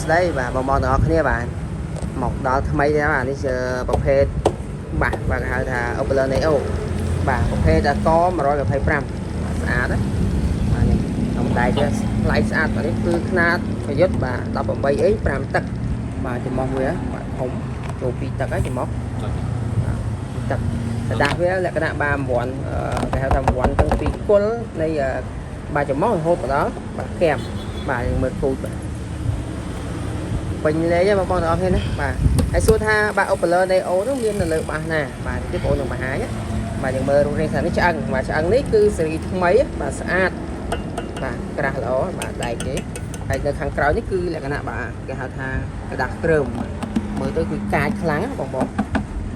ស្ដីបាទបងប្អូនទាំងអស់គ្នាបាទមកដល់ថ្មីទេបាទនេះជាប្រភេទបាទគេហៅថា Opel Neo បាទប្រភេទក125ស្អាតណាបាទនេះក្នុងដៃវាថ្លៃស្អាតបាទនេះគឺຂະຫນາດប្រយុទ្ធបាទ18អី5ទឹកបាទចំមុះវាបាទធំចូល2ទឹកហើយចំមុះទឹកស្ដាប់វាលក្ខណៈបាទ9គេហៅថា9ទាំងពីរគល់នៃបាទចំមុះរហូតដល់បាទកែមបាទយើងមើលគូចបាទពេញលេងបងប្អូនទាំងអស់គ្នាណាបាទហើយសួរថាបាទ Opel Neo នោះមាននៅលើបាសណាបាទនេះបងប្អូននឹងបង្ហាញបាទយើងមើលរូបរាងខាងនេះឆ្អឹងបាទឆ្អឹងនេះគឺស៊េរីថ្មីបាទស្អាតបាទក្រាស់ល្អបាទដែកទេហើយនៅខាងក្រោយនេះគឺលក្ខណៈបាទគេហៅថាกระดาษគ្រើមមើលទៅគឺកាចខ្លាំងបងប្អូន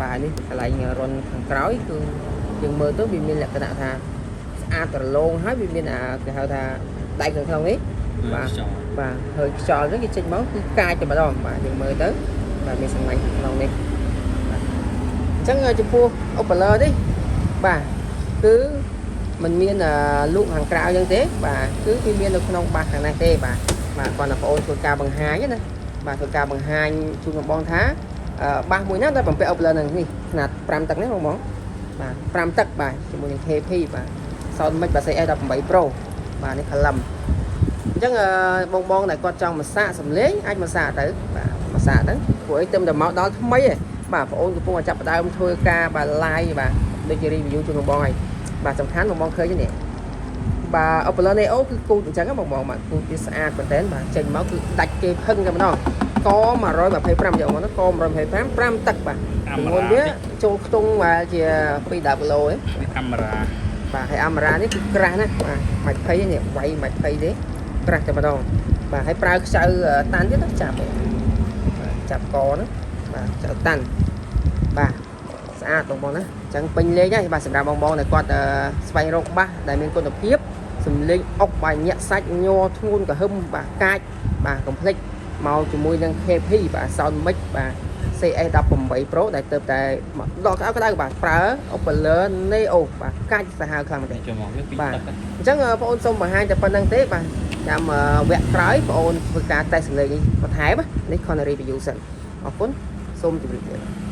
បាទនេះកន្លែងរុនខាងក្រោយគឺយើងមើលទៅវាមានលក្ខណៈថាស្អាតរលោងហើយវាមានគេហៅថាដែកនៅក្នុងនេះបាទហើយខ្យល់ហ្នឹងគេចេញមកគឺកាចតែម្ដងបាទយើងមើលទៅបាទមានសម្លាញ់ក្នុងនេះបាទអញ្ចឹងចំពោះ Opel នេះបាទគឺมันមានលក់ខាងក្រៅអញ្ចឹងទេបាទគឺវាមាននៅក្នុងបាសខាងនេះទេបាទគាត់តែបងអូនធ្វើការបង្ហាញណាបាទធ្វើការបង្ហាញជូនបងថាបាសមួយណាតែបំពាក់ Opel នឹងនេះຂະຫນາດ5ទឹកនេះបងបាទ5ទឹកបាទជាមួយនឹង KP បាទសោតមិនបាស S18 Pro បាទនេះ column អញ្ចឹងបងដែលគាត់ចង់មកសាកសំលេងអាចមកសាកទៅបាទមកសាកទៅព្រោះអីទៅតែមកដល់ថ្មីឯងបាទបងអូនកំពុងតែចាប់ផ្ដើមធ្វើការបាទ live បាទដូចជា review ជូនបងហើយបាទសំខាន់បងឃើញទេនេះបាទ Opel Neo គឺគូតអញ្ចឹងបងបាទគូតវាស្អាតមែនតើបាទចេញមកគឺដាច់គេផឹងតែម្ដងក125យកមកទៅក125 5ទឹកបាទចំនួនវាចូលខ្ទង់បាទជា2 kgឯងកាមេរ៉ាបាទហើយកាមេរ៉ានេះគឺក្រាស់ណាបាទមិនភ័យនេះវាយមិនភ័យទេក្រាស់តែម្ដងបាទហើយប្រើខ្ចៅតាន់ទៀតចាប់បាទចាប់កហ្នឹងបាទខ្ចៅតាន់បាទស្អាតបងណាអញ្ចឹងពេញលេងហើយបាទសម្រាប់បងដែលគាត់ស្វែងរកបាសដែលមានគុណភាពសំលេងអុកបាទញាក់សាច់ញ័រធ្ងន់ក្រហឹមបាទកាចបាទកុំភ្លេចមកជាមួយនឹង KP បាទ Sound Mix បាទ CS18 Pro ដែលទៅតែមកដល់ក្តៅបាទប្រើ Opel Neo បាទកាច់សាហាវខ្លាំងមែនទេបាទអញ្ចឹងបងអូនសូមបង្ហាញតែប៉ុណ្្នឹងទេបាទចាំវគ្គក្រោយបងអូនធ្វើការតេស្តសំឡេងនេះបន្ថែមនេះ Connery Review សិនអរគុណសូមជម្រាបលា